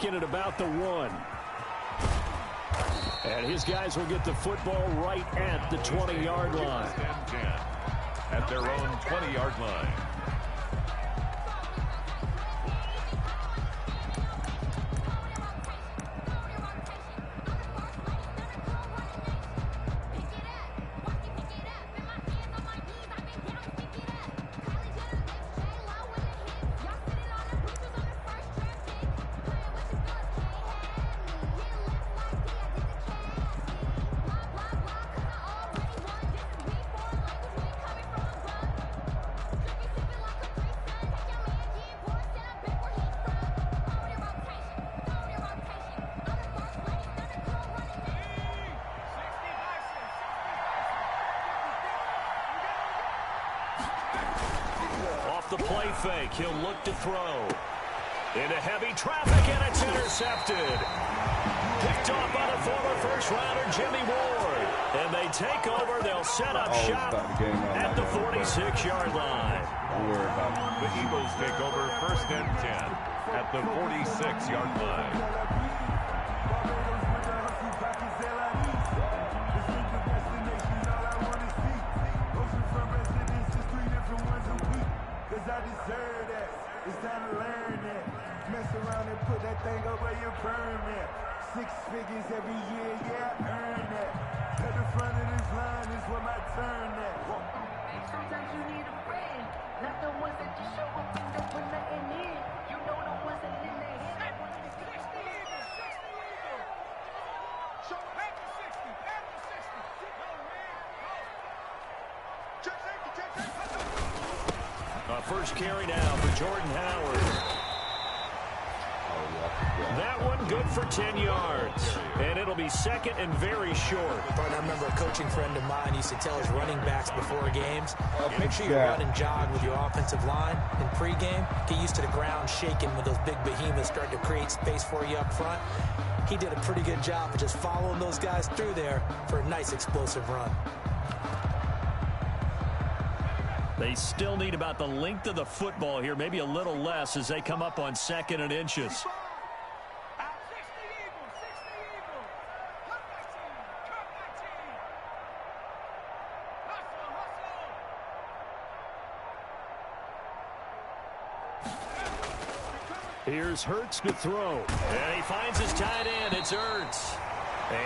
2nd and about the 1. And his guys will get the football right at the 20-yard line. 10-10 at their own 20-yard line. The play fake. He'll look to throw. Into heavy traffic, and it's intercepted. Picked off by the former first-rounder Jimmy Ward. And they take over. They'll set up shop at the 46-yard line. Don't worry about it. The Eagles take over 1st and 10 at the 46-yard line. I deserve that. It's time to learn that. Mess around and put that thing up where you burn that. 6 figures every year, yeah, I earn that. At the front of this line is where my turn at. Sometimes you need a friend, not the ones that just show up and don't put nothing in. You know the ones that in their head. 60 Eagles, 60 Eagles. Show back to 60, back to 60. No, man, no. Check safety, check safety. First carry now for Jordan Howard. That one good for 10 yards. And it'll be 2nd and very short. I remember a coaching friend of mine used to tell his running backs before games, make sure you run and jog with your offensive line in pregame. Get used to the ground shaking when those big behemoths start to create space for you up front. He did a pretty good job of just following those guys through there for a nice explosive run. They still need about the length of the football here, maybe a little less as they come up on 2nd and inches. Here's Hurts to throw. And he finds his tight end. It's Hurts.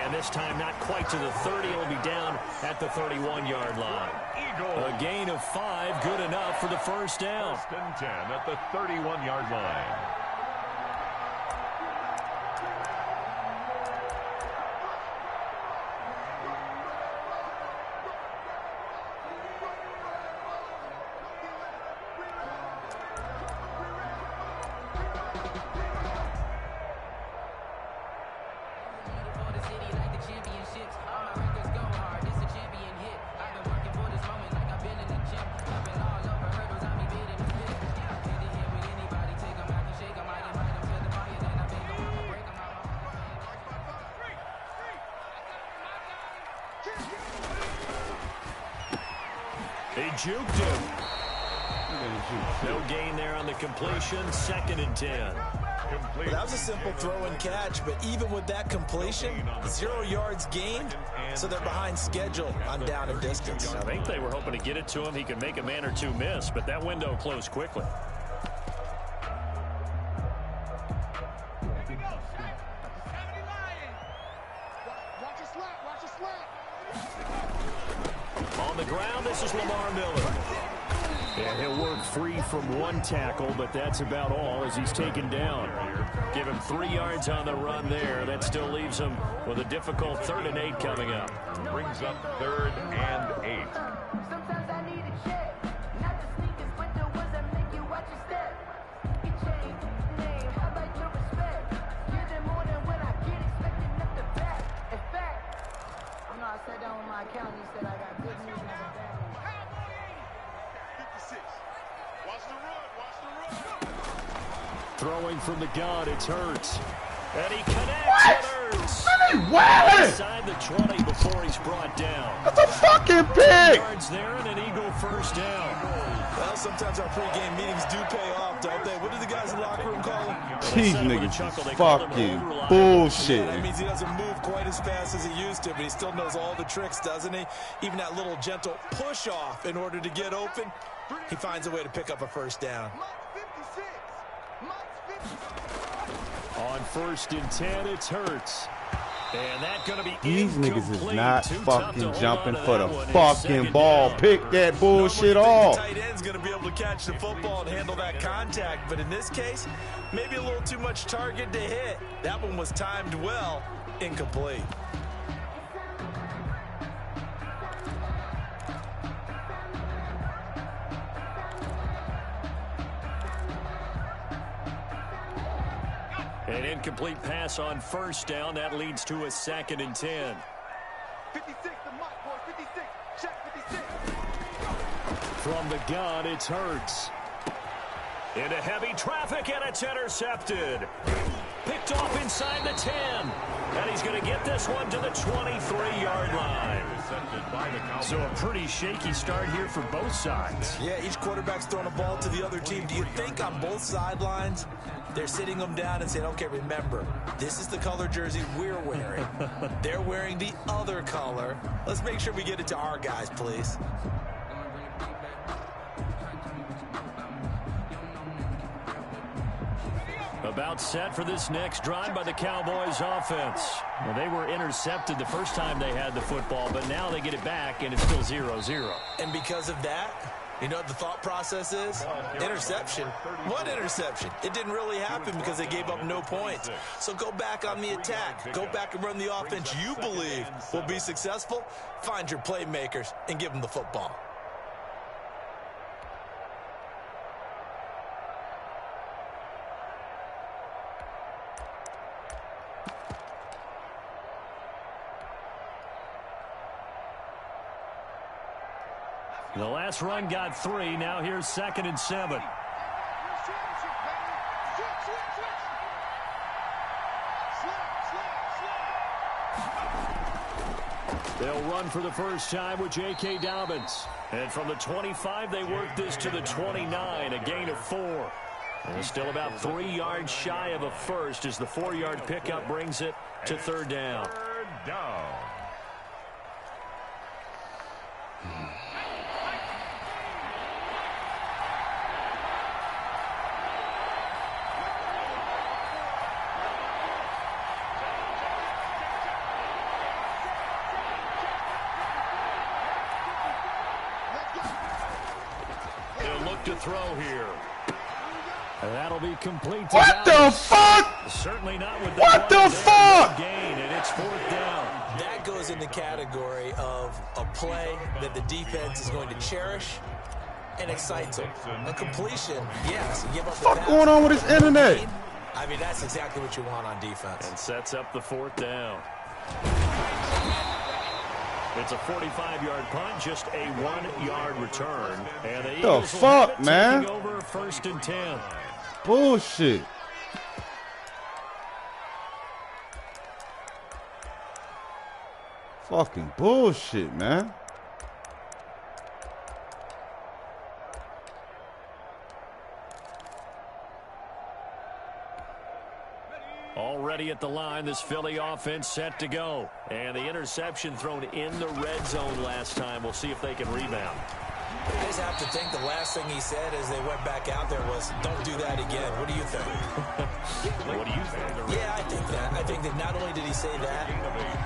And this time not quite to the 30. It'll be down at the 31-yard line. A gain of 5, good enough for the first down. 1st and 10 at the 31-yard line. They juked him. No gain there on the completion. 2nd and 10. Well, that was a simple throw and catch, but even with that completion, 0 yards gained, so they're behind schedule on down and distance. I think they were hoping to get it to him. He could make a man or two miss, but that window closed quickly. On the ground, this is Lamar Miller. And he'll work free from one tackle, but that's about all as he's taken down. Give him 3 yards on the run there. That still leaves him with a difficult 3rd and 8 coming up. Brings up 3rd and 8. Sometimes I need a check. Not the sneakers, but the ones that make you watch your step. Get changed, name, how about your respect? Give them more than what I get, expecting up the back. In fact, I sat down with my accountant, he said I got good news and bad news. Throwing from the gun, it's Hurts. And he connects with Hurts. Inside the 20 before he's brought down. That's a fucking pick. Yards there and an Eagle first down. Well, sometimes our pregame meetings do pay off, don't they? What do the guys in the locker room call them? These niggas is fucking bullshit. That means he doesn't move quite as fast as he used to, but he still knows all the tricks, doesn't he? Even that little gentle push-off in order to get open, he finds a way to pick up a first down. On 1st and 10, it's Hurts. And that's going to be These niggas is not Too fucking jumping for the fucking ball. Pick that bullshit off. Tight end's going to be able to catch the football and handle that contact, but in this case, maybe a little too much target to hit. That one was timed well, incomplete. An incomplete pass on 1st down. That leads to a 2nd and 10. 56, the mark, boy, 56. Check 56. From the gun, it's Hurts. Into heavy traffic, and it's intercepted. Picked off inside the 10. And he's going to get this one to the 23-yard line. So a pretty shaky start here for both sides. Yeah, each quarterback's throwing a ball to the other team. Do you think on both sidelines they're sitting them down and saying, okay, remember, this is the color jersey we're wearing. They're wearing the other color. Let's make sure we get it to our guys, please. About set for this next drive by the Cowboys offense. Well, they were intercepted the first time they had the football, but now they get it back, and it's still 0-0. And because of that, you know what the thought process is? Interception. What interception? It didn't really happen because they gave up no points. So go back on the attack. Go back and run the offense you believe will be successful. Find your playmakers and give them the football. The last run got 3. Now here's 2nd and 7. They'll run for the first time with J.K. Dobbins. And from the 25, they work this to the 29, a gain of 4. And still about 3 yards shy of a first as the 4-yard pickup brings it to 3rd down. 3rd down. To throw here. And that'll be complete. What the fuck? Certainly not with what the fuck? Gain, and it's 4th down. That goes in the category of a play that the defense is going to cherish and excites them. A completion, yes. You give up the What's going on with this internet? I mean, that's exactly what you want on defense. And sets up the 4th down. It's a 45-yard punt, just a 1-yard return. And the Eagles fuck, man? Over 1st and 10. Bullshit. Fucking bullshit, man. Already at the line, this Philly offense set to go. And the interception thrown in the red zone last time. We'll see if they can rebound. I just have to think the last thing he said as they went back out there was, don't do that again. What do you think? What do you think? Yeah, I think that. I think that not only did he say that,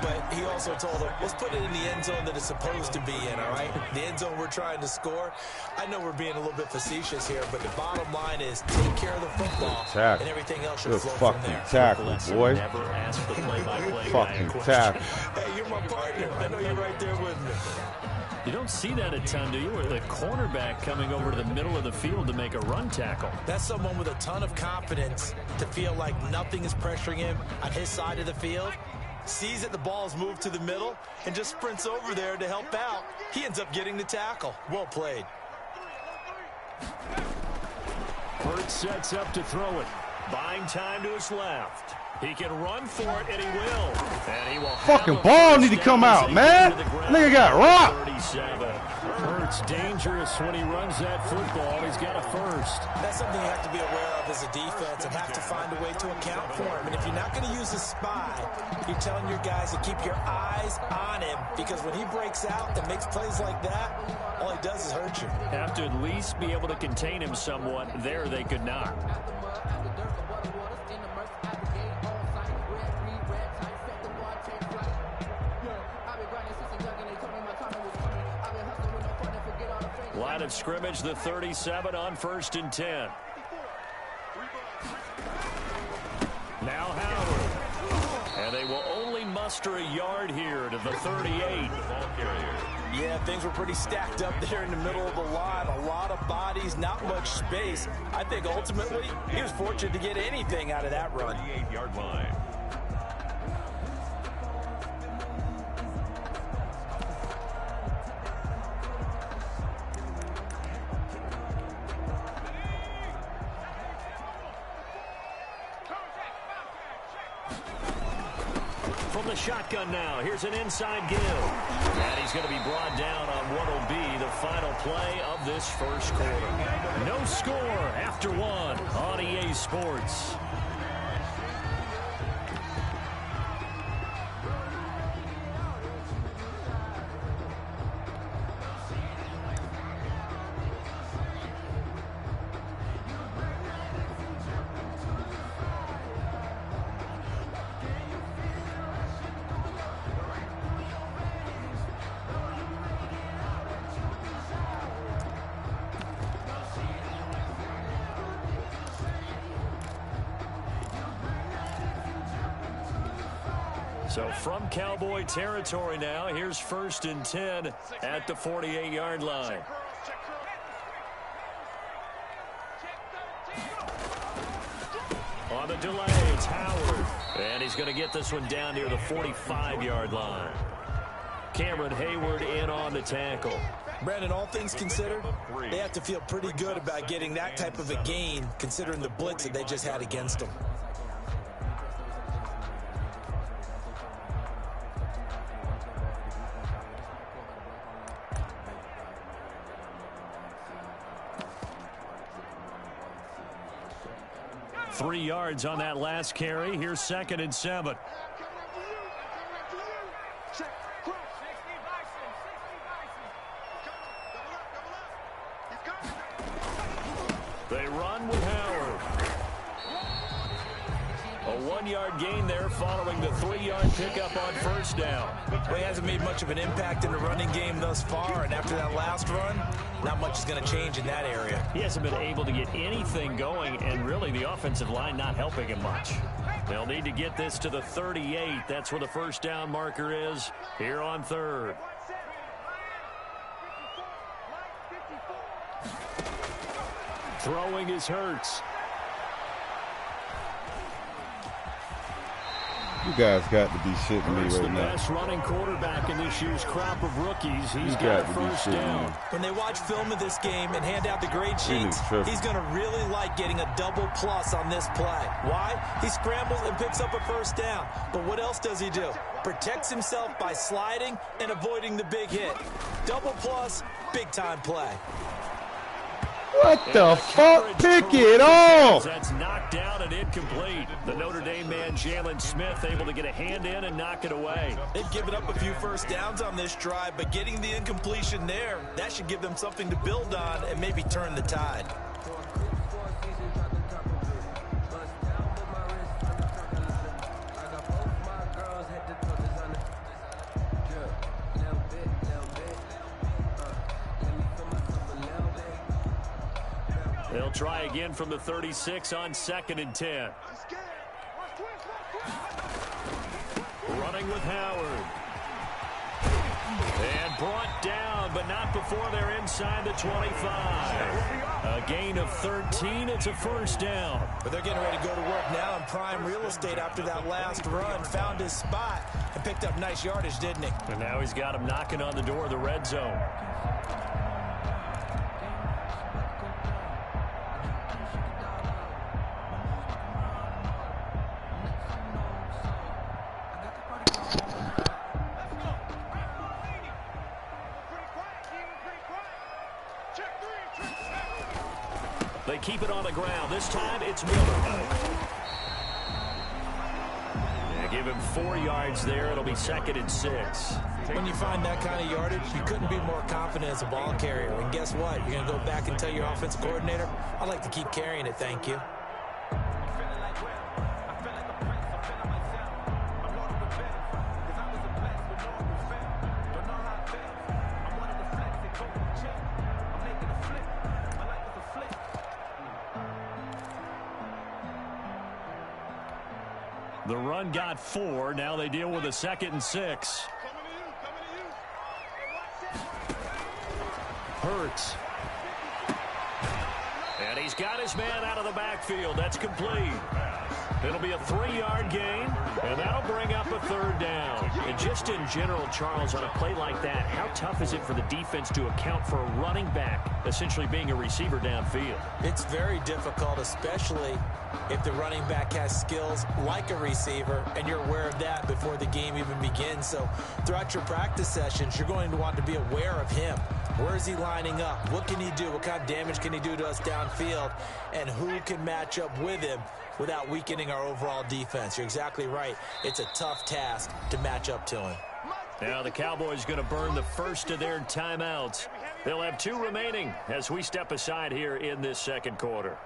but he also told them, let's put it in the end zone that it's supposed to be in, all right? The end zone we're trying to score. I know we're being a little bit facetious here, but the bottom line is take care of the football, and everything else should flow from there. Tackle, boy. Never ask the play-by-play fucking tackle. Hey, you're my partner. I know you're right there with me. You don't see that a ton, do you? Or the cornerback coming over to the middle of the field to make a run tackle. That's someone with a ton of confidence to feel like nothing is pressuring him on his side of the field. Sees that the ball's moved to the middle and just sprints over there to help out. He ends up getting the tackle. Well played. Hurts sets up to throw it. Buying time to his left. He can run for it, and he will. And he will Fucking ball need to come out, man. Nigga got rocked. 37. Hurts dangerous when he runs that football. He's got a first. That's something you have to be aware of as a defense and have to find a way to account for him. And if you're not going to use a spy, you're telling your guys to keep your eyes on him, because when he breaks out and makes plays like that, all he does is hurt you. Have to at least be able to contain him somewhat. There they could not. Line of scrimmage, the 37 on 1st and 10. Now Howard. And they will only muster a yard here to the 38. Yeah, things were pretty stacked up there in the middle of the line. A lot of bodies, not much space. I think ultimately he was fortunate to get anything out of that run. 38-yard line. From the shotgun now, here's an inside give. And he's going to be brought down on what will be the final play of this first quarter. No score after one on EA Sports. So from Cowboy territory now, here's 1st and 10 at the 48-yard line. On the delay, it's Howard. And he's going to get this one down near the 45-yard line. Cameron Hayward in on the tackle. Brandon, all things considered, they have to feel pretty good about getting that type of a gain, considering the blitz that they just had against them. Three yards on that last carry. Here's 2nd and 7. They run with Howard. A 1-yard gain there following the 3-yard pickup on 1st down. Well, he hasn't made much of an impact in the running game thus far, and after that last run, not much is going to change in that area. He hasn't been able to get anything going, and really the offensive line not helping him much. They'll need to get this to the 38. That's where the 1st down marker is here on 3rd. Throwing is Hurts. You guys got to be shitting me Hurts, right the now. best running quarterback in this year's crop of rookies. He's got a 1st down. When they watch film of this game and hand out the grade sheets, he's going to really like getting a double plus on this play. Why? He scrambles and picks up a 1st down. But what else does he do? Protects himself by sliding and avoiding the big hit. Double plus, big-time play. What the fuck? Pick it off! That's knocked down and incomplete. The Notre Dame man, Jalen Smith, able to get a hand in and knock it away. They've given up a few 1st downs on this drive, but getting the incompletion there, that should give them something to build on and maybe turn the tide. They'll try again from the 36 on 2nd and 10. Running with Howard. And brought down, but not before they're inside the 25. A gain of 13. It's a 1st down. But they're getting ready to go to work now in prime real estate after that last run. Found his spot and picked up nice yardage, didn't he? And now he's got him knocking on the door of the red zone. keep it on the ground. This time it's Miller. Give him 4 yards there. It'll be 2nd and 6. When you find that kind of yardage, you couldn't be more confident as a ball carrier. And guess what? You're going to go back and tell your offensive coordinator, I'd like to keep carrying it, thank you. The run got 4. Now they deal with a 2nd and 6. Hurts. And he's got his man out of the backfield. That's complete. It'll be a 3-yard gain, and that'll bring up a 3rd down. And just in general, Charles, on a play like that, how tough is it for the defense to account for a running back essentially being a receiver downfield? It's very difficult, especially if the running back has skills like a receiver, and you're aware of that before the game even begins. So throughout your practice sessions, you're going to want to be aware of him. Where is he lining up? What can he do? What kind of damage can he do to us downfield? And who can match up with him without weakening our overall defense? You're exactly right. It's a tough task to match up to him. Now the Cowboys going to burn the first of their timeouts. They'll have 2 remaining as we step aside here in this 2nd quarter.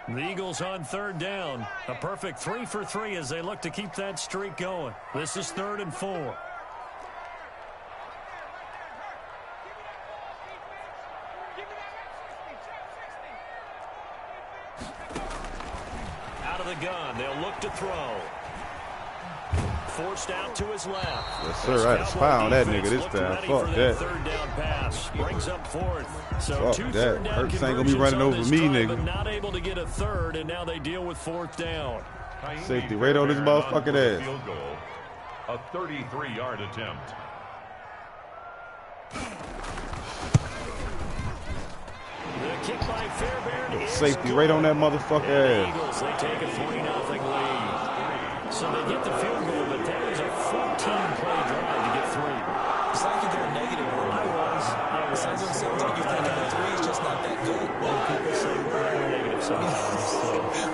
The Eagles on 3rd down. A perfect 3 for 3 as they look to keep that streak going. This is 3rd and 4. Out of the gun. They'll look to throw. Forced out to his left. Yes, sir. I had a spy on that nigga this time. Fuck that. 3rd down pass brings up 4th. So fuck 2 that. 3rd down Hurts ain't gonna be conversions running on over this me, drive, nigga. but not able to get a 3rd, and now they deal with 4th down. Safety right on his motherfucking ass. Field goal, a 33-yard attempt. The kick by Fairbairn is Safety good. right on that motherfucker And the ass. Eagles, they take a 3-0 lead. So they get the field goal, but that is a 14-play drive to get 3. It's like you're going negative. I was. Sounds like you're thinking the 3 is just not that good. Well, people say we're negative sometimes.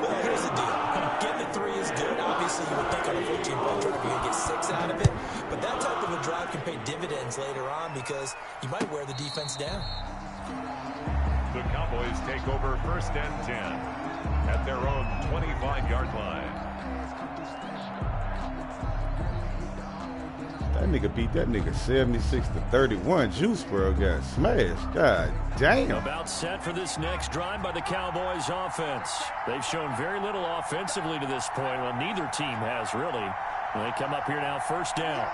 Well, here's the deal. Getting the 3 is good. Obviously, you would think on a 14-play drive you're going to get 6 out of it. But that type of a drive can pay dividends later on because you might wear the defense down. The Cowboys take over 1st and 10 at their own 25-yard line. That nigga beat that nigga 76-31. Juice, bro, got smashed. God damn. About set for this next drive by the Cowboys offense. They've shown very little offensively to this point. Well, neither team has really. They come up here now 1st down.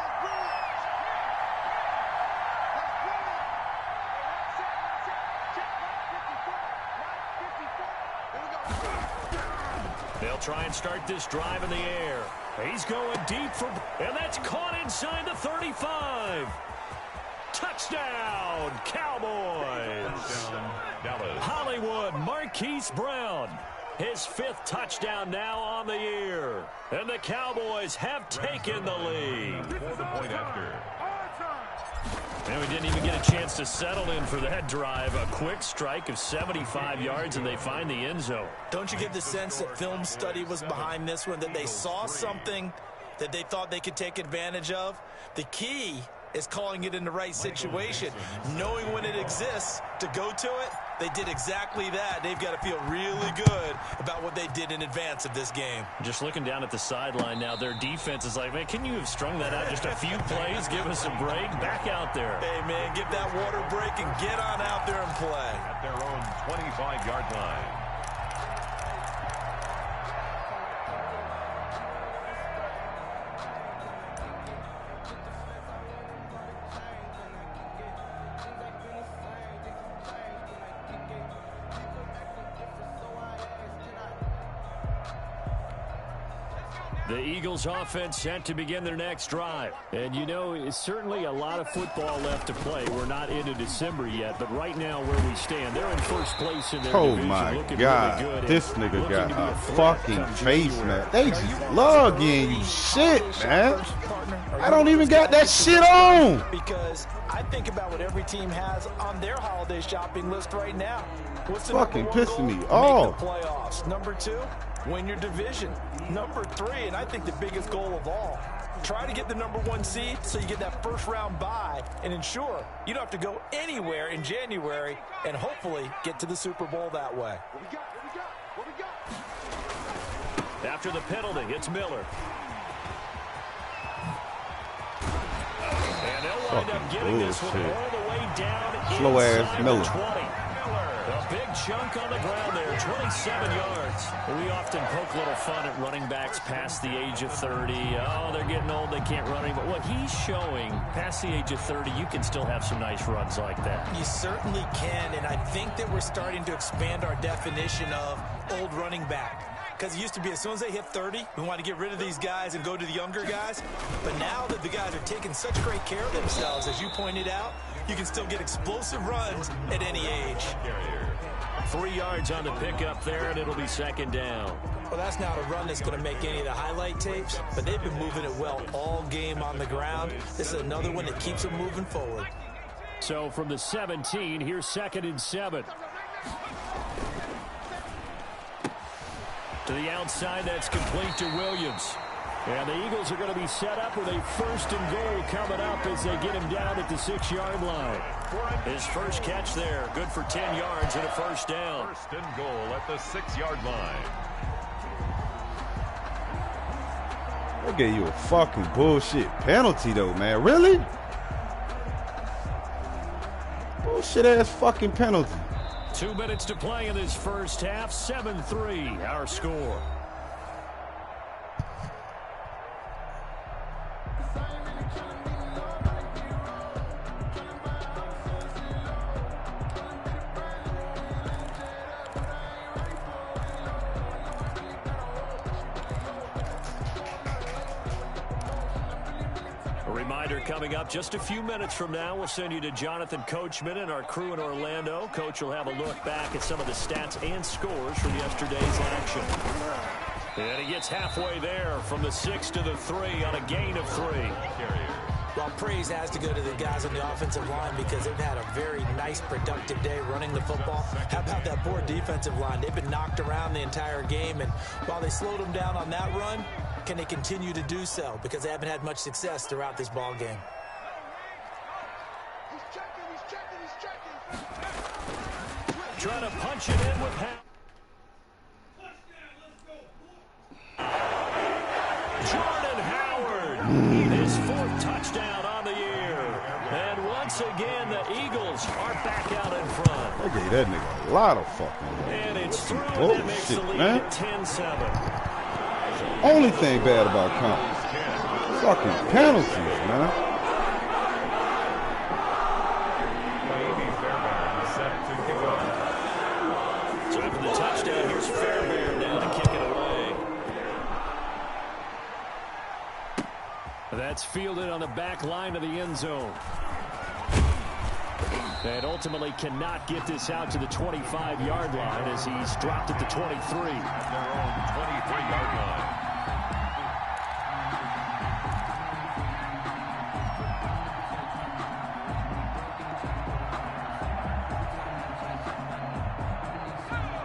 They'll try and start this drive in the air. He's going deep for, and that's caught inside the 35. Touchdown, Cowboys. Dallas. Hollywood Marquise Brown. His 5th touchdown now on the year. And the Cowboys have taken the lead. For the point after. And we didn't even get a chance to settle in for that drive. A quick strike of 75 yards, and they find the end zone. Don't you get the sense that film study was behind this one, that they saw something that they thought they could take advantage of? The key is calling it in the right situation, knowing when it exists to go to it. They did exactly that. They've got to feel really good about what they did in advance of this game. Just looking down at the sideline now, their defense is like, man, can you have strung that out just a few plays? Give us a break. Back out there. Hey, man, give that water break and get on out there and play. At their own 25-yard line. The Eagles offense set to begin their next drive. And, you know, it's certainly a lot of football left to play. We're not into December yet, but right now where we stand, they're in first place in their division. My looking God. really good. This nigga got a fucking face, man. They just love getting you shit, man. I don't even got that shit on. Because I think about what every team has on their holiday shopping list right now. What's the fucking pissing me off? off. Make the playoffs. Number 2, win your division. Number 3, and I think the biggest goal of all, try to get the number 1 seed so you get that first round bye and ensure you don't have to go anywhere in January and hopefully get to the Super Bowl that way. What we got? After the penalty, it's Miller. And they'll wind up getting this one all the way down. Slow ass Miller. 20. A big chunk on the ground there, 27 yards. We often poke a little fun at running backs past the age of 30. Oh, they're getting old, they can't run anymore. What he's showing, past the age of 30, you can still have some nice runs like that. You certainly can, and I think that we're starting to expand our definition of old running back. Because it used to be as soon as they hit 30, we want to get rid of these guys and go to the younger guys. But now that the guys are taking such great care of themselves, as you pointed out, you can still get explosive runs at any age. 3 yards on the pickup there, and it'll be second down. Well, that's not a run that's going to make any of the highlight tapes, but they've been moving it well all game on the ground. This is another one that keeps them moving forward. So from the 17, here's 2nd and 7. To the outside, that's complete to Williams. And the Eagles are going to be set up with a 1st and goal coming up as they get him down at the 6-yard line. His first catch there, good for 10 yards and a first down. 1st and goal at the 6-yard line. They gave you a fucking bullshit penalty, though, man. Really? Bullshit ass fucking penalty. 2 minutes to play in this first half. 7-3, our score. Coming up just a few minutes from now, we'll send you to Jonathan Coachman and our crew in Orlando. Coach will have a look back at some of the stats and scores from yesterday's action. And he gets halfway there from the 6 to the 3 on a gain of 3. Well, praise has to go to the guys on the offensive line because they've had a very nice, productive day running the football. How about that poor defensive line? They've been knocked around the entire game, and while they slowed them down on that run, can they continue to do so? Because they haven't had much success throughout this ball game. Trying to punch it in with Jordan Howard. His 4th touchdown on the year. And once again, the Eagles are back out in front. They gave that nigga a lot of fucking. And it's through, and that makes the lead at 10-7. Only thing bad about Compton, fucking penalties, man. So after the touchdown, here's Fairbairn now to kick it away. That's fielded on the back line of the end zone. And ultimately cannot get this out to the 25-yard line as he's dropped at the 23. Their own 23-yard line.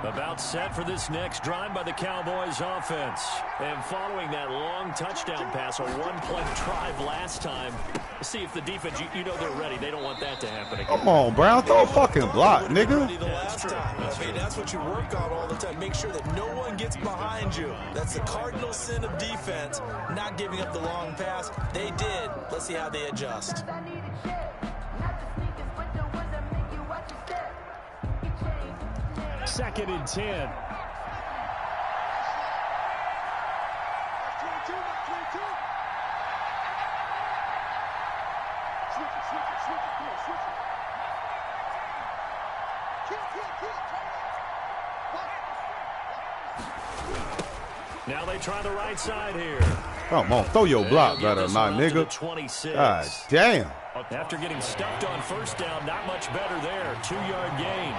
About set for this next drive by the Cowboys offense. And following that long touchdown pass, a one-play drive last time. See if the defense, you know they're ready. They don't want that to happen again. Come on, Brown. Throw a fucking block, nigga. That's what you work on all the time. Make sure that no one gets behind you. That's the cardinal sin of defense, not giving up the long pass. They did. Let's see how they adjust. 2nd and 10. Now they try the right side here. Come on, throw your block better, my nigga. God damn. After getting stuffed on first down, not much better there. 2-yard gain.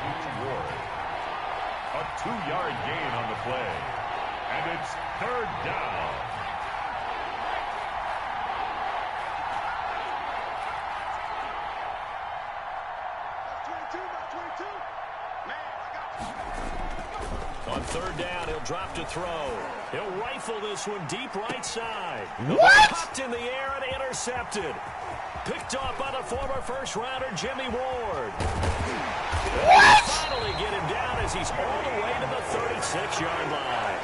A 2-yard gain on the play. And it's 3rd down. On 3rd down, he'll drop to throw. He'll rifle this one deep right side. What? Popped in the air and intercepted. Picked off by the former first-rounder Jimmy Ward. What? Finally get him down as he's all the way to the 36-yard line.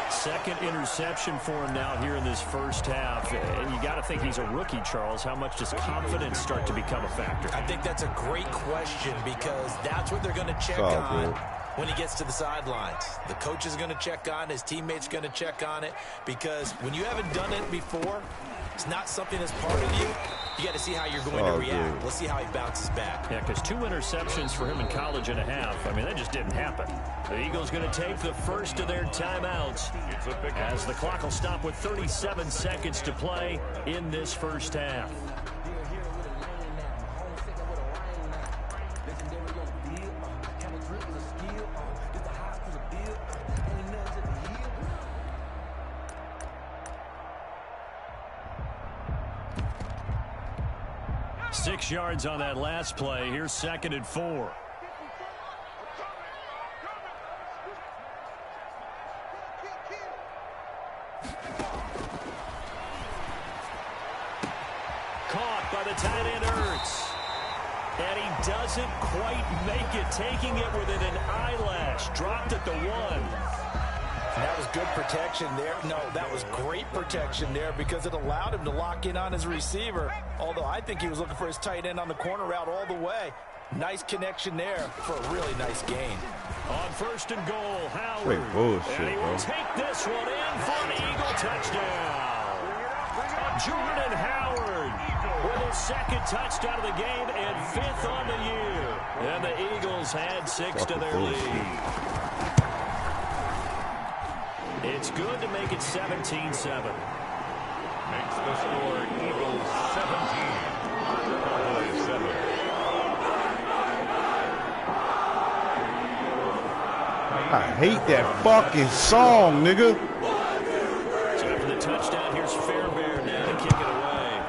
Second interception for him now here in this first half. And you got to think he's a rookie, Charles. How much does confidence start to become a factor? I think that's a great question because that's what they're going to check on when he gets to the sidelines. The coach is going to check on it. His teammates going to check on it because when you haven't done it before, it's not something that's part of you. You got to see how you're going to react. Let's see how he bounces back. Yeah, because 2 interceptions for him in college and a half. I mean, that just didn't happen. The Eagles going to take the first of their timeouts as the clock will stop with 37 seconds to play in this first half. Six yards on that last play. Here's 2nd and 4. Caught by the tight end Ertz. And he doesn't quite make it, taking it within an eyelash. Dropped at the 1. That was good protection there. No, that was great protection there because it allowed him to lock in on his receiver. Although I think he was looking for his tight end on the corner route all the way. Nice connection there for a really nice gain. On 1st and goal, Howard. Wait, bullshit, and he will take this one in for an Eagle touchdown. Jordan Howard with his 2nd touchdown of the game and 5th on the year. And the Eagles had 6 to their lead. It's good to make it 17-7. Makes the score Eagles 17. Cowboys 7. I hate that fucking song, nigga. So after the touchdown, here's Fairbairn now to kick it away.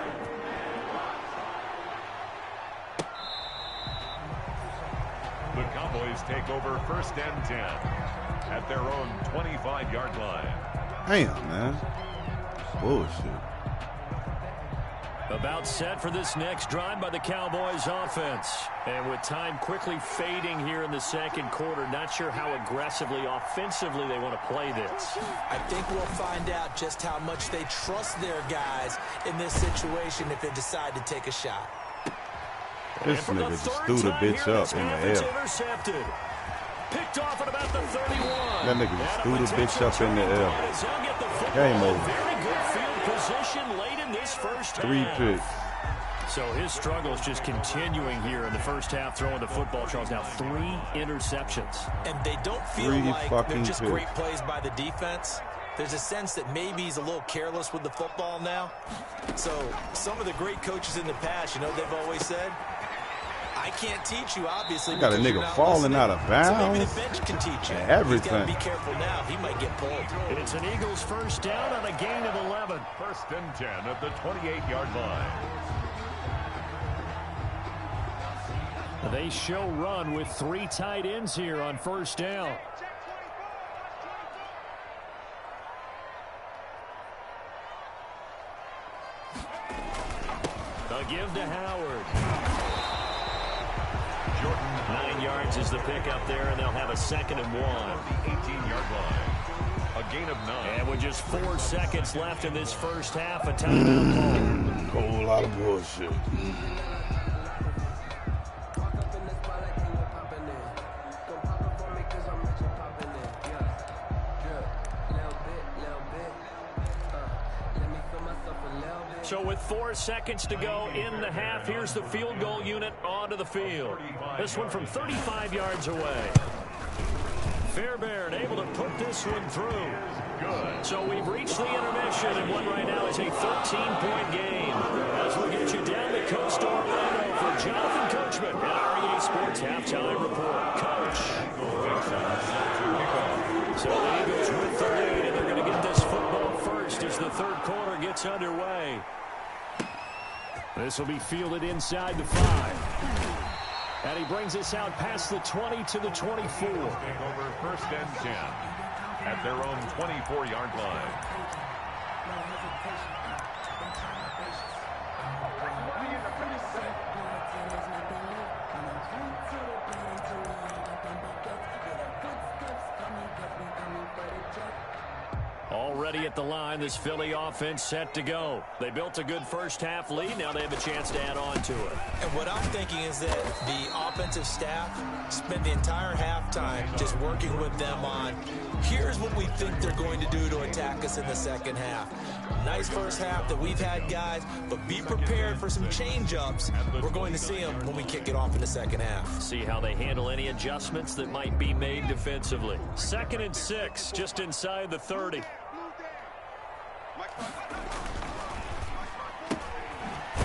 The Cowboys take over 1st and 10 at their own 25-yard line. Damn, man. Bullshit. About set for this next drive by the Cowboys offense. And with time quickly fading here in the 2nd quarter, not sure how aggressively, offensively they want to play this. I think we'll find out just how much they trust their guys in this situation if they decide to take a shot. This nigga just threw the bitch up in the air. Intercepted. Picked off at about the 31. That nigga just threw the bitch up in the air. Game over. Very good field position late in this first 3 half. picks. So his struggles just continuing here in the first half, throwing the football. Charles, now 3 interceptions. And they don't feel like they're just great plays by the defense. There's a sense that maybe he's a little careless with the football now. So some of the great coaches in the past, you know, they've always said, I can't teach you, obviously. Got a nigga falling out of bounds. So maybe the bench can teach you. Everything. He's got to be careful now. He might get pulled. It's an Eagles first down on a gain of 11. 1st and 10 at the 28-yard line. They show run with 3 tight ends here on first down. A give to Howard. Jordan, 9 yards is the pickup there, and they'll have a 2nd and 1. The 18-yard line. A gain of 9. And with just 4 seconds left in this first half, a timeout call. Whole lot of bullshit. So with 4 seconds to go in the half, here's the field goal unit onto the field. This one from 35 yards away. Fairbairn able to put this one through. good. So we've reached the intermission, and what right now is a 13-point game. As we get you down the coast to Orlando for Jonathan Coachman at our EA Sports Halftime Report. Coach. So the Eagles with the lead, and they're going to get this football first as the third quarter gets underway. This will be fielded inside the 5. And he brings us out past the 20 to the 24. Over first and 10 at their own 24-yard line. Already at the line, this Philly offense set to go. They built a good first-half lead. Now they have a chance to add on to it. And what I'm thinking is that the offensive staff spent the entire halftime just working with them on, here's what we think they're going to do to attack us in the second half. Nice first half that we've had, guys, but be prepared for some change-ups. We're going to see them when we kick it off in the second half. See how they handle any adjustments that might be made defensively. 2nd and 6, just inside the 30.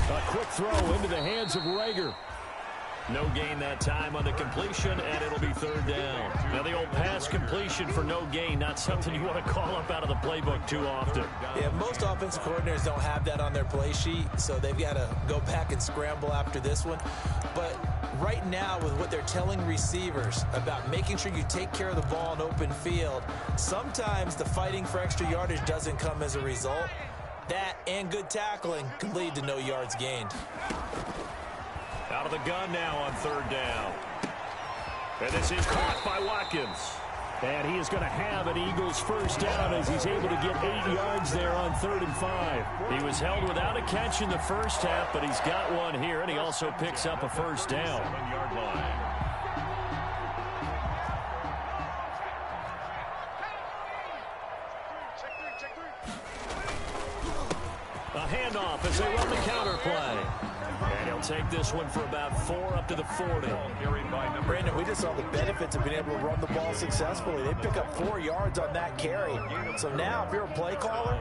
A quick throw into the hands of Rager. No gain that time on the completion, and it'll be 3rd down. Now the old pass completion for no gain, not something you want to call up out of the playbook too often. Yeah, most offensive coordinators don't have that on their play sheet, so they've got to go back and scramble after this one. But right now, with what they're telling receivers about making sure you take care of the ball in open field, sometimes the fighting for extra yardage doesn't come as a result. That and good tackling can lead to no yards gained. Out of the gun now on 3rd down. And this is caught by Watkins. And he is going to have an Eagles first down as he's able to get 8 yards there on 3rd and 5. He was held without a catch in the first half, but he's got one here, and he also picks up a first down. 7-yard line. A handoff as they run the counter play. And he'll take this one for about 4 up to the 40. Brandon, we just saw the benefits of being able to run the ball successfully. They pick up 4 yards on that carry. So now, if you're a play caller,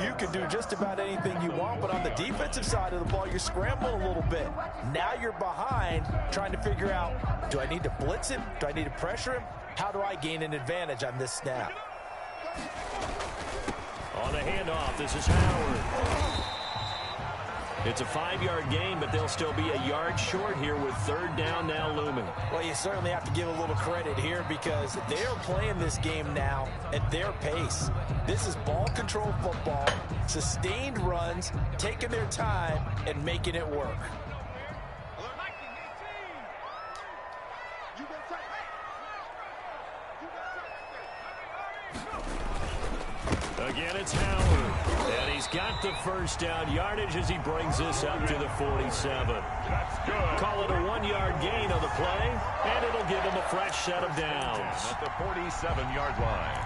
you can do just about anything you want. But on the defensive side of the ball, you're scrambling a little bit. Now you're behind, trying to figure out, do I need to blitz him? Do I need to pressure him? How do I gain an advantage on this snap? On the handoff, this is Howard. It's a 5-yard gain, but they'll still be a yard short here with 3rd down now looming. Well, you certainly have to give a little credit here because they are playing this game now at their pace. This is ball control football, sustained runs, taking their time, and making it work. Again, it's Howard. And he's got the first down yardage as he brings this up to the 47. That's good. Call it a 1-yard gain on the play, and it'll give him a fresh set of downs. At the 47-yard line.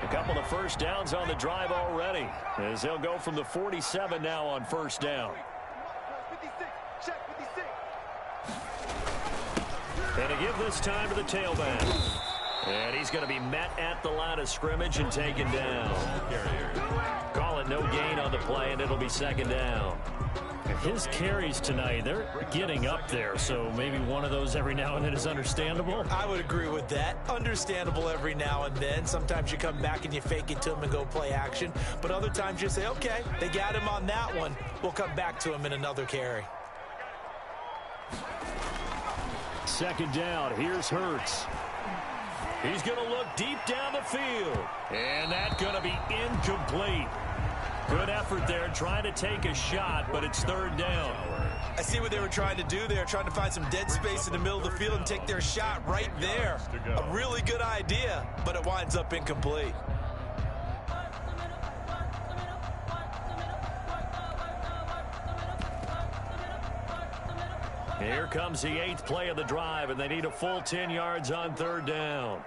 A couple of first downs on the drive already, as they'll go from the 47 now on first down. And to give this time to the tailback. And he's going to be met at the line of scrimmage and taken down. Call it no gain on the play, and it'll be 2nd down. His carries tonight, they're getting up there, so maybe one of those every now and then is understandable. I would agree with that. Understandable every now and then. Sometimes you come back and you fake it to him and go play action. But other times you say, okay, they got him on that one. We'll come back to him in another carry. 2nd down, here's Hurts. He's going to look deep down the field. And that's going to be incomplete. Good effort there, trying to take a shot, but it's 3rd down. I see what they were trying to do there, trying to find some dead space in the middle of the field and take their shot right there. A really good idea, but it winds up incomplete. Here comes the 8th play of the drive, and they need a full 10 yards on 3rd down.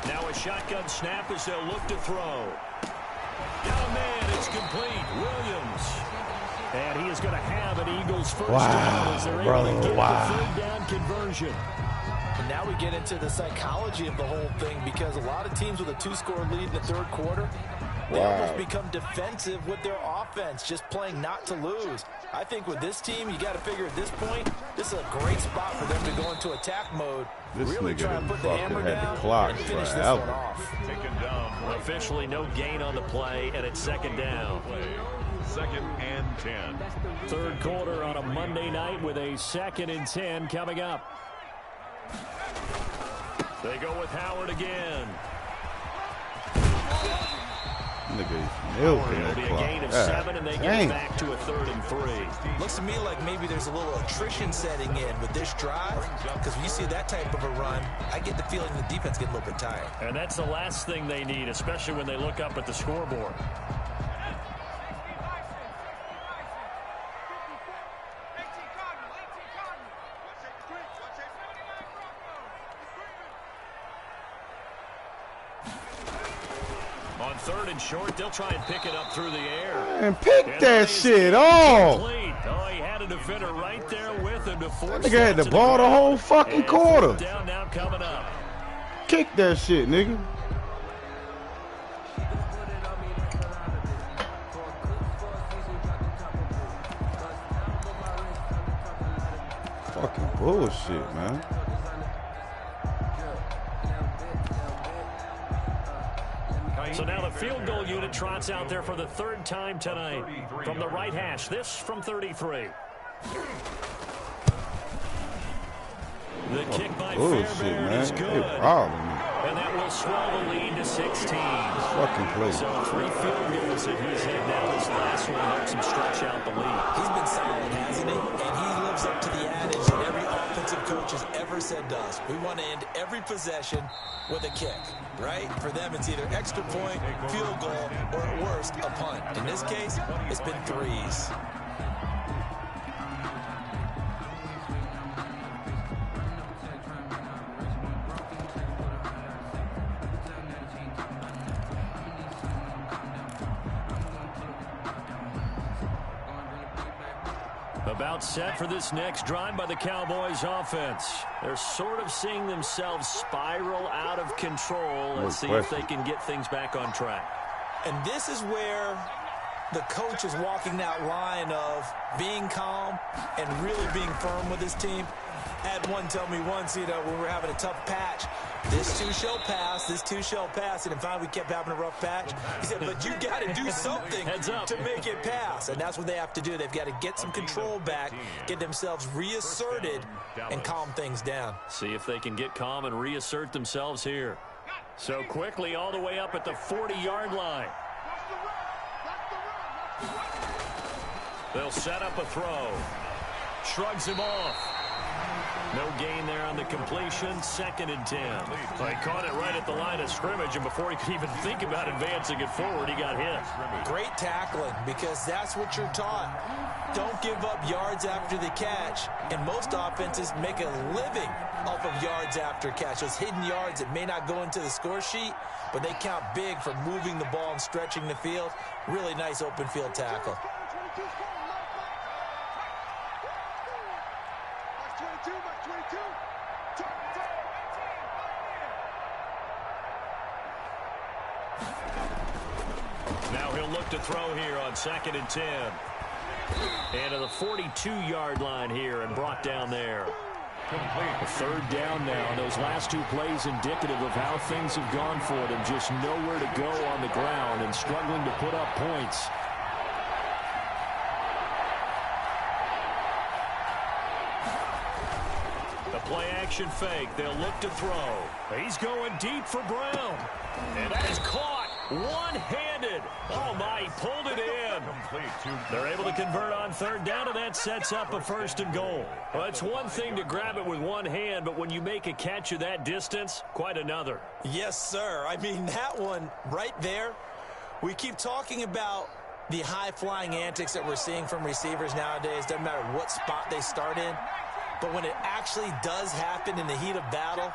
Now a shotgun snap as they'll look to throw. Got a man. It's complete. Williams. And he is going to have an Eagles first down as they're able to get the third down conversion. And now we get into the psychology of the whole thing, because a lot of teams with a 2-score lead in the third quarter, they almost become defensive with their offense, just playing not to lose. I think with this team, you got to figure at this point, this is a great spot for them to go into attack mode. This really try to put the hammer down and finish this one off. Taken down. Officially no gain on the play, and it's second down. Second and 10. Third quarter on a Monday night with a 2nd and 10 coming up. They go with Howard again. It'll be a gain of 7, and they get it back to a 3rd and 3. Looks to me like maybe there's a little attrition setting in with this drive, because when you see that type of a run, I get the feeling the defense gets a little bit tired. And that's the last thing they need, especially when they look up at the scoreboard. On 3rd and short, they'll try and pick it up through the air. And pick that shit off. Oh, he had a defender right there with him to force. That nigga had the ball the whole fucking quarter. Down now coming up. Kick that shit, nigga. Fucking bullshit, man. So now the field goal unit trots out there for the 3rd time tonight from the right hash. This from 33. The kick by Fairbairn is good. And that will swell the lead to 16. Fucking play. So 3 field goals that he's hit now. This last one helps him stretch out the lead. He's been solid, hasn't he? And he lives up to the adage that every offensive coach has ever said to us. We want to end every possession with a kick, right? For them, it's either extra point, field goal, or at worst, a punt. In this case, it's been 3s. About set for this next drive by the Cowboys offense. They're sort of seeing themselves spiral out of control. Let's see if they can get things back on track. And this is where the coach is walking that line of being calm and really being firm with his team. I had one tell me once, when we were having a tough patch, this too shall pass, this too shall pass. And finally we kept having a rough patch. He said, but you got to do something to make it pass. And that's what they have to do. They've got to get some control back, get themselves reasserted, and calm things down. See if they can get calm and reassert themselves here. So quickly all the way up at the 40-yard line. They'll set up a throw. Shrugs him off. No gain there on the completion. 2nd and 10. He caught it right at the line of scrimmage, and before he could even think about advancing it forward, he got hit. Great tackling, because that's what you're taught. Don't give up yards after the catch. And most offenses make a living off of yards after catch. Those hidden yards that may not go into the score sheet, but they count big for moving the ball and stretching the field. Really nice open field tackle. Now he'll look to throw here on 2nd and 10. And to the 42-yard line here and brought down there. A 3rd down now, and those last 2 plays indicative of how things have gone for them. Just nowhere to go on the ground and struggling to put up points. The play-action fake. They'll look to throw. He's going deep for Brown. And that is caught one-handed. Oh, my, he pulled it in. They're able to convert on 3rd down, and that sets up a 1st and goal. Well, it's one thing to grab it with one hand, but when you make a catch of that distance, quite another. Yes, sir. I mean, that one right there, we keep talking about the high-flying antics that we're seeing from receivers nowadays. Doesn't matter what spot they start in. But when it actually does happen in the heat of battle,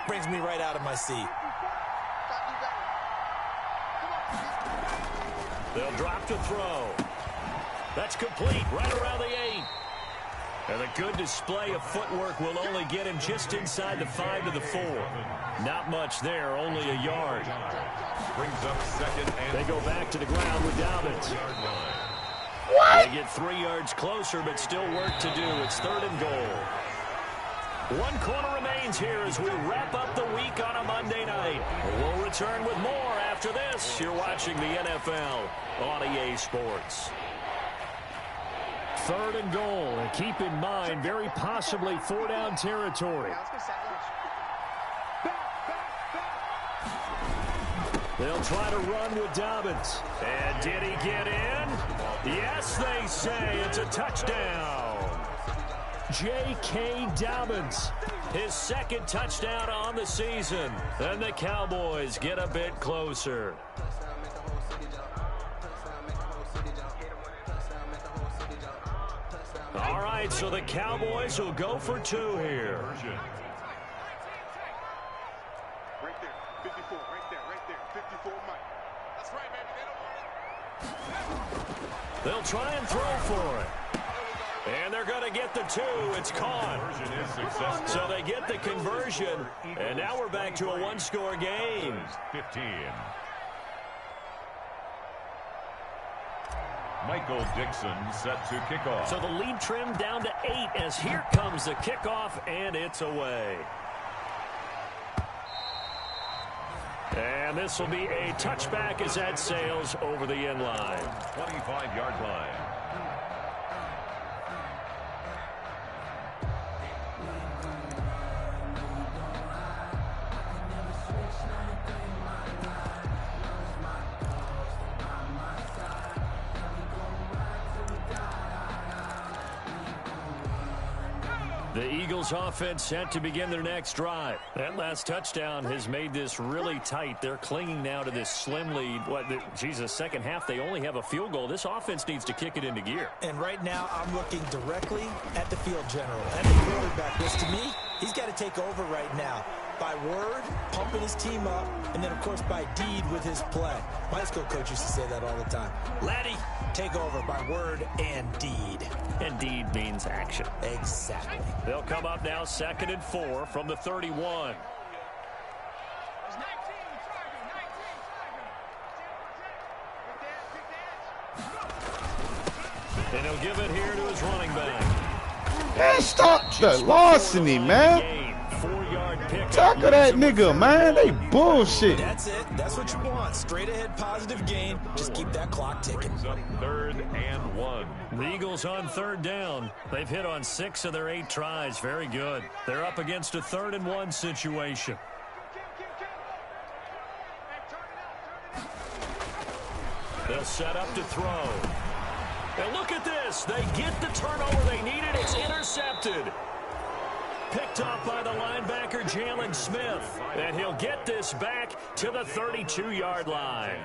brings me right out of my seat. They'll drop to throw. That's complete right around the 8. And a good display of footwork will only get him just inside the 5 to the 4. Not much there, only a yard. Brings up second and they go back to the ground with Dobbins. They get 3 yards closer, but still work to do. It's 3rd and goal. 1 quarter remains here as we wrap up the week on a Monday night. We'll return with more after this. You're watching the NFL on EA Sports. 3rd and goal, and keep in mind, very possibly 4-down territory. They'll try to run with Dobbins. And did he get in? Yes, they say it's a touchdown. J.K. Dobbins, his 2nd touchdown on the season. And the Cowboys get a bit closer. All right, so the Cowboys will go for 2 here. Right there, 54, right there, 54 Mike. That's right, baby, they don't want it. They'll try and throw for it. And they're going to get the 2. It's caught. So they get the conversion, and now we're back to a 1-score game. 15. Michael Dixon set to kick off. So the lead trimmed down to 8 as here comes the kickoff, and it's away. And this will be a touchback as that sails over the end line. 25-yard line. The Eagles offense set to begin their next drive. That last touchdown has made this really tight. They're clinging now to this slim lead. Second half, they only have a field goal. This offense needs to kick it into gear. And right now, I'm looking directly at the field general and the quarterback. Which to me, he's got to take over right now. By word, pumping his team up, and then, of course, by deed with his play. My high school coach used to say that all the time. Laddie, take over by word and deed. And deed means action. Exactly. They'll come up now 2nd and 4 from the 31. And he'll give it here to his running back. Man, stop the larceny, man. 4-yard pick. Tackle that nigga, man. They bullshit. That's it. That's what you want. Straight ahead positive gain. Just keep that clock ticking. Brings up 3rd and 1. The Eagles on 3rd down. They've hit on 6 of their 8 tries. Very good. They're up against a 3rd and 1 situation. They'll set up to throw. And look at this. They get the turnover they needed. It's intercepted. Picked off by the linebacker, Jalen Smith. And he'll get this back to the 32-yard line.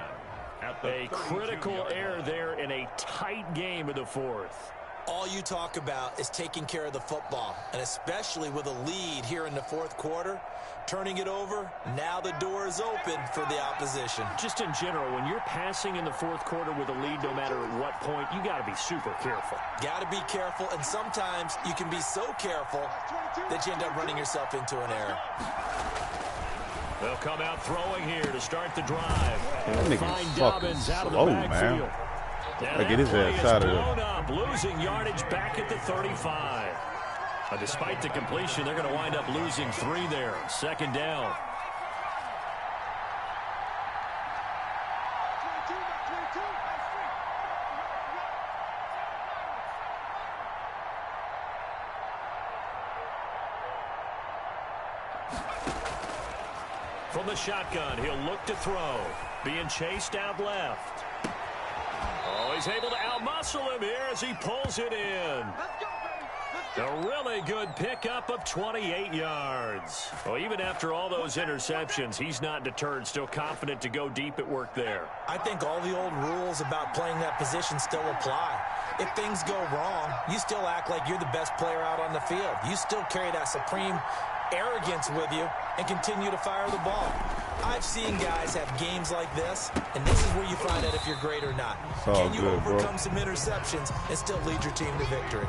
A critical error there in a tight game in the 4th. All you talk about is taking care of the football, and especially with a lead here in the 4th quarter, turning it over, now the door is open for the opposition. Just in general, when you're passing in the 4th quarter with a lead, no matter at what point, you got to be super careful. Got to be careful, and sometimes you can be so careful that you end up running yourself into an error. They'll come out throwing here to start the drive. That nigga's fucking slow, man. Look at his ass out of there. Losing yardage back at the 35. Despite the completion, they're going to wind up losing 3 there. 2nd down. From the shotgun, he'll look to throw. Being chased out left. Oh, he's able to outmuscle him here as he pulls it in. A really good pickup of 28 yards. Well, even after all those interceptions, he's not deterred, still confident to go deep at work there. I think all the old rules about playing that position still apply. If things go wrong, you still act like you're the best player out on the field. You still carry that supreme arrogance with you and continue to fire the ball. I've seen guys have games like this, and this is where you find out if you're great or not. Can you overcome some interceptions and still lead your team to victory?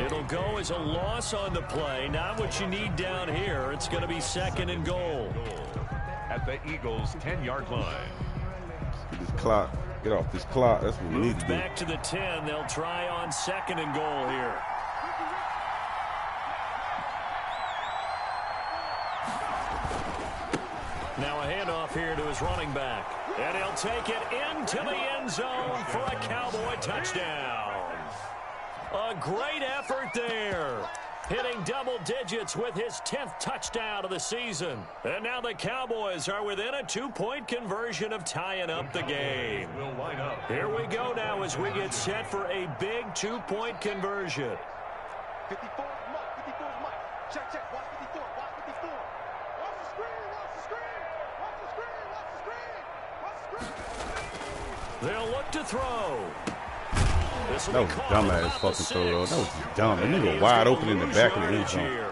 It'll go as a loss on the play. Not what you need down here. It's going to be 2nd and goal. At the Eagles' 10-yard line. Get this clock. Get off this clock. That's what we need to do. Back to the 10. They'll try on 2nd and goal here. Now a handoff here to his running back. And he'll take it into the end zone for a Cowboy touchdown. A great effort there. Hitting double digits with his 10th touchdown of the season. And now the Cowboys are within a 2-point conversion of tying up the game. Here we go now as we get set for a big 2-point conversion. 54 is Mike. 54 is Mike. Check, check. Watch 54. Watch 54. Watch the screen. Watch the screen. Watch the screen. Watch the screen. Watch the screen. They'll look to throw. That was dumbass fucking throw, though. That was just dumb. That nigga wide open in the back of the end zone.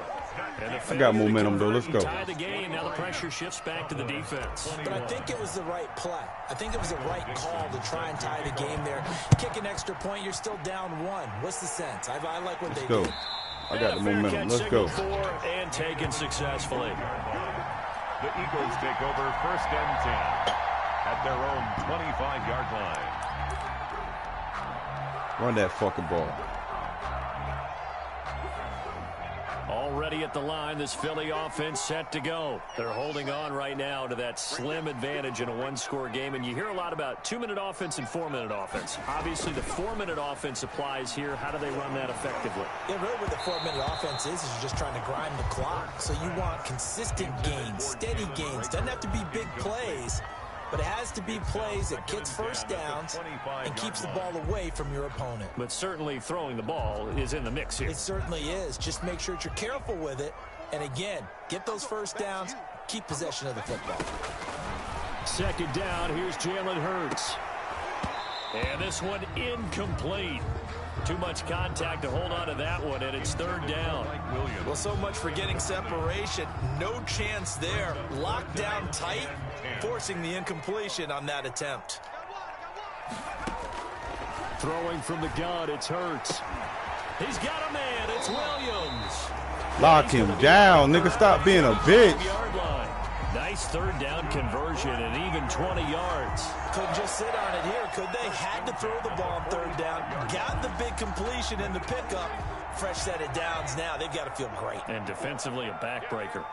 I got momentum, though. Let's go. Tie the game. Now the pressure shifts back to the defense. But I think it was the right play. I think it was the right call to try and tie the game there. Kick an extra point, you're still down 1. What's the sense? I like what they did. I got the momentum. Let's go. And taken successfully. The Eagles take over 1st and 10 at their own 25-yard line. Run that fucking ball. Already at the line, this Philly offense set to go. They're holding on right now to that slim advantage in a 1-score game. And you hear a lot about 2-minute offense and 4-minute offense. Obviously, the 4-minute offense applies here. How do they run that effectively? Yeah, really what the 4-minute offense is you're just trying to grind the clock. So you want consistent gains, steady gains. Doesn't have to be big plays, but it has to be plays that gets first downs and keeps the ball away from your opponent. But certainly throwing the ball is in the mix here. It certainly is. Just make sure that you're careful with it. And again, get those first downs, keep possession of the football. 2nd down, here's Jalen Hurts. And this one incomplete. Too much contact to hold on to that one, and it's 3rd down. Well, so much for getting separation. No chance there. Locked down tight, forcing the incompletion on that attempt. Throwing from the gun, it's Hurts. He's got a man, it's Williams. Lock him down, nigga. Stop being a bitch. Nice 3rd down conversion and even 20 yards. Couldn't just sit on it here, could they? Had to throw the ball on 3rd down. Got the big completion in the pickup. Fresh set of downs now. They've got to feel great. And defensively, a backbreaker.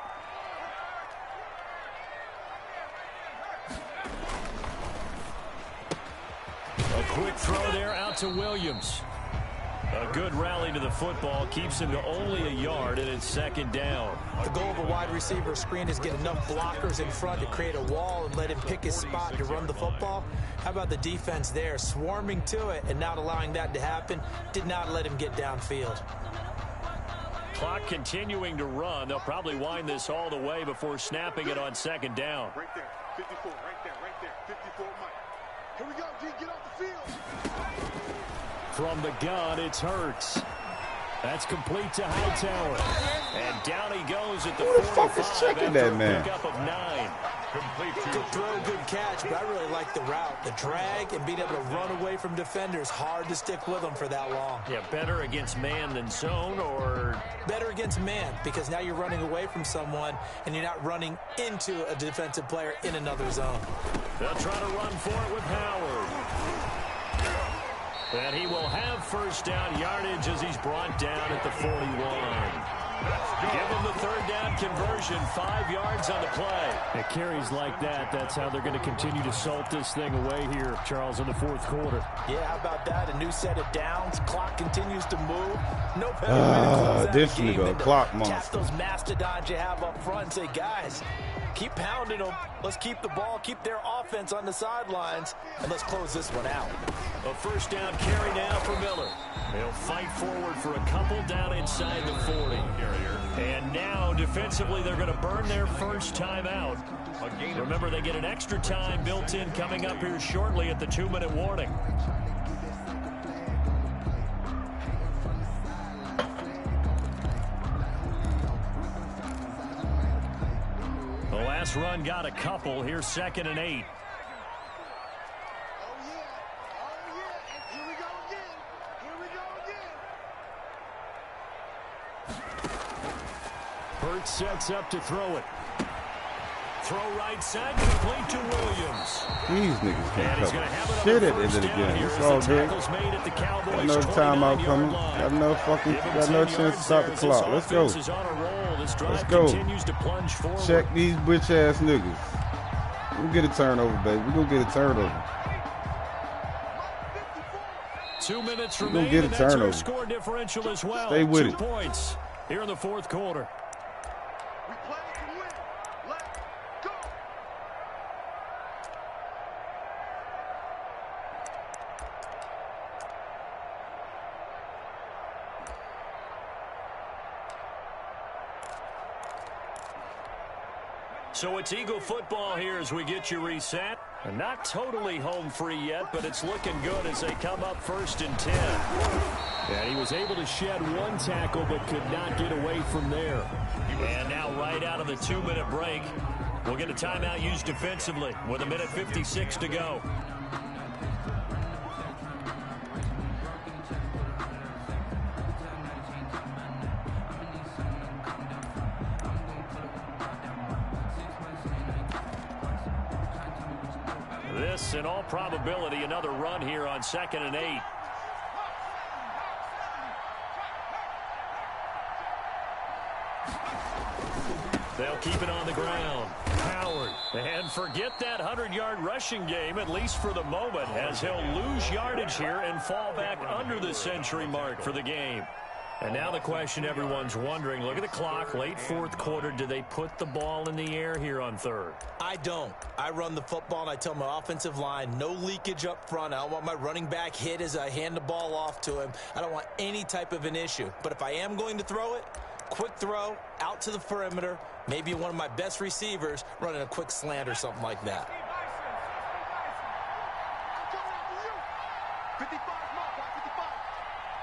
A quick throw there out to Williams. A good rally to the football keeps him to only a yard, and it's 2nd down. The goal of a wide receiver screen is get enough blockers in front to create a wall and let him pick his spot to run the football. How about the defense there, swarming to it and not allowing that to happen? Did not let him get downfield. Clock continuing to run. They'll probably wind this all the way before snapping it on 2nd down. Right there. 54. Right there. Right there. 54 Mike. Here we go, G. Get off the field. From the gun, it's Hurts. That's complete to Hightower. And down he goes at the 45. Who the fuck is checking that, man? Pickup of 9. Good throw, good catch, but I really like the route. The drag and being able to run away from defenders. Hard to stick with them for that long. Yeah, better against man than zone, or? Better against man, because now you're running away from someone and you're not running into a defensive player in another zone. They'll try to run for it with Howard. And he will have 1st down yardage as he's brought down at the 41. Give him the 3rd down conversion, 5 yards on the play. It carries like that. That's how they're going to continue to salt this thing away here, Charles, in the 4th quarter. Yeah, how about that? A new set of downs. Clock continues to move. No better way to close out this the game nigga, than to clock monster. tap those mastodons you have up front and say, guys, keep pounding them. Let's keep the ball, keep their offense on the sidelines, and let's close this one out. A 1st down carry now for Miller. They'll fight forward for a couple down inside the 40. And now, defensively, they're going to burn their 1st time out. Remember, they get an extra time built in coming up here shortly at the 2-minute warning. The last last run got a couple. Here's 2nd and 8. Oh, yeah. Oh, yeah. And here we go again. Here we go again. Burt sets up to throw it. Throw right side, complete to Williams. These niggas can't And he's cover going to have it shit on at the end of the first down game. here It's as all the good. tackle's made at the Cowboys' Got no timeout 29-yard coming. line. Got no fucking. Give him Got no 10 chance to yards stop there the as clock. this Let's go. offense is on a roll. This drive Let's go. continues to plunge forward. Check these bitch ass niggas. We gonna get a turnover, baby. We gonna get a turnover. 2 minutes gonna remaining. get a That's our turnover. score differential as well. Stay with 2 it. points here in the 4th quarter. We play to win. Let's go. So it's Eagle football here as we get you reset. And not totally home free yet, but it's looking good as they come up 1st and 10. And he was able to shed one tackle but could not get away from there. And now right out of the 2-minute break, we'll get a timeout used defensively with 1:56 to go. This, in all probability, another run here on 2nd and 8. They'll keep it on the ground. Howard. And forget that 100-yard rushing game, at least for the moment, as he'll lose yardage here and fall back under the century mark for the game. And now the question everyone's wondering, look at the clock, late 4th quarter, do they put the ball in the air here on 3rd? I don't. I run the football, and I tell my offensive line, no leakage up front. I don't want my running back hit as I hand the ball off to him. I don't want any type of an issue. But if I am going to throw it, quick throw, out to the perimeter, maybe one of my best receivers running a quick slant or something like that. 55 mark, 55.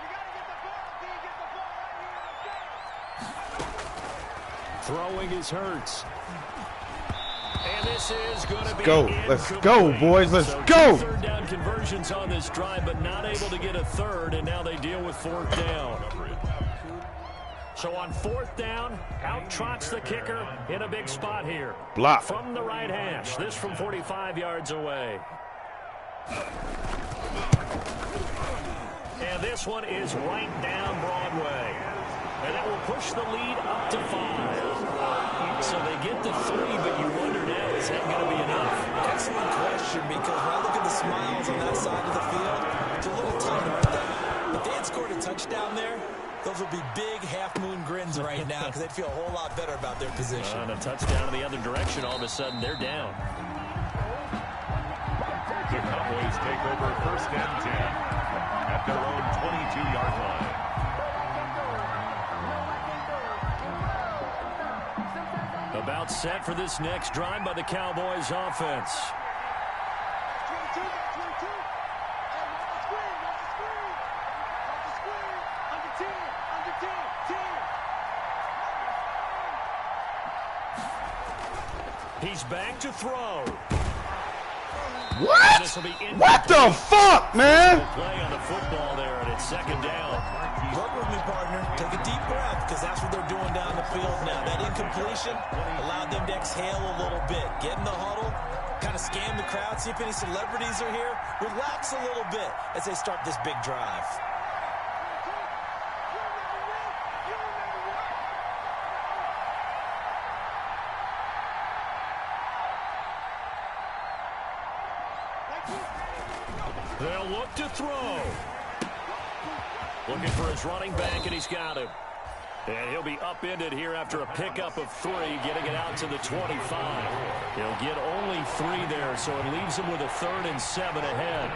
You got to get the ball. Get the ball right here. Throwing is Hurts. And this is going to be Go. Let's go, boys. Let's go. 2 third down conversions on this drive, but not able to get a third, and now they deal with 4th down. So on 4th down, out trots the kicker in a big spot here. Block. From the right hash. This from 45 yards away. And this one is right down Broadway. And that will push the lead up to 5. So they get to 3, but you wonder now, is that going to be enough? Excellent question, because when I look at the smiles on that side of the field, it's a little tight, aren't they? If they had scored a touchdown there, those would be big half-moon grins right now because they'd feel a whole lot better about their position. On a touchdown in the other direction, all of a sudden they're down. The Cowboys take over 1st and 10 at their own 22-yard line. About set for this next drive by the Cowboys offense. 22, 22. And watch the screen, watch the screen. Watch the screen. Under 10, under 10, 10. He's back to throw. What? This will be What the fuck, man? play on the football there, and it's 2nd down. Work with me, partner. Take a deep breath, because that's what they're doing down the field now. That incompletion allowed them to exhale a little bit. Get in the huddle, kind of scan the crowd, see if any celebrities are here. Relax a little bit as they start this big drive. They'll look to throw. Looking for his running back, and he's got him. And he'll be upended here after a pickup of 3, getting it out to the 25. He'll get only 3 there, so it leaves him with a 3rd and 7 ahead.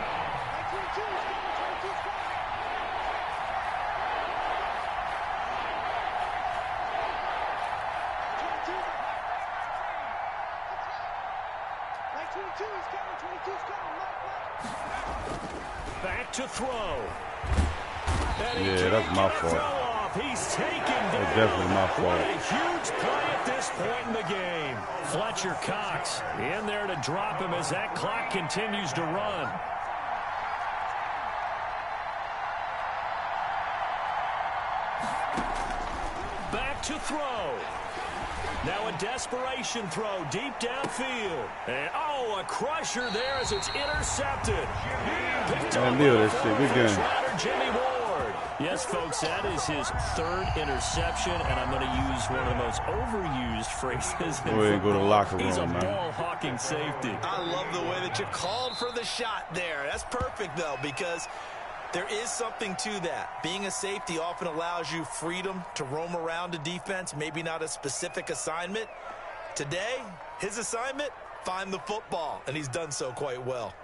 Back to throw. Yeah, that's my fault. He's taken down. That's definitely my fault. What a huge play at this point in the game. Fletcher Cox in there to drop him as that clock continues to run. Back to throw. Now a desperation throw deep downfield. And, oh, a crusher there as it's intercepted. Picked up that shit. Good game. Jimmy Ward. Yes, folks, that is his third interception, and I'm going to use one of the most overused phrases. Go ahead and go to the locker room, He's a man. ball-hawking safety. I love the way that you called for the shot there. That's perfect, though, because there is something to that. Being a safety often allows you freedom to roam around a defense, maybe not a specific assignment. Today, his assignment, find the football, and he's done so quite well.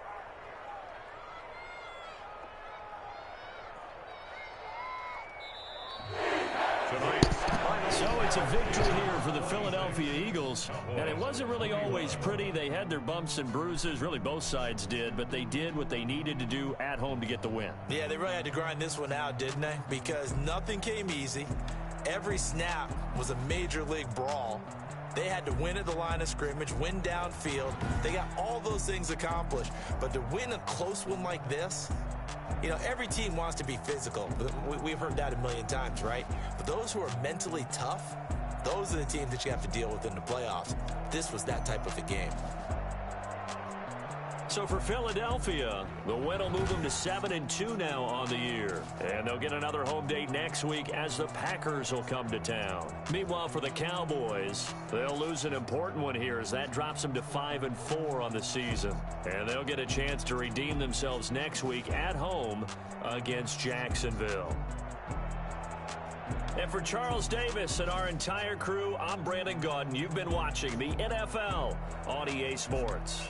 So it's a victory here for the Philadelphia Eagles, and it wasn't really always pretty. They had their bumps and bruises, really both sides did, but they did what they needed to do at home to get the win. Yeah, they really had to grind this one out, didn't they? Because nothing came easy. Every snap was a major league brawl. They had to win at the line of scrimmage, win downfield. They got all those things accomplished, but to win a close one like this, you know, every team wants to be physical. We've heard that a million times, right? But those who are mentally tough, those are the teams that you have to deal with in the playoffs. This was that type of a game. So for Philadelphia, the win will move them to 7-2 now on the year. And they'll get another home date next week as the Packers will come to town. Meanwhile, for the Cowboys, they'll lose an important one here as that drops them to 5-4 on the season. And they'll get a chance to redeem themselves next week at home against Jacksonville. And for Charles Davis and our entire crew, I'm Brandon Gaudin. You've been watching the NFL on EA Sports.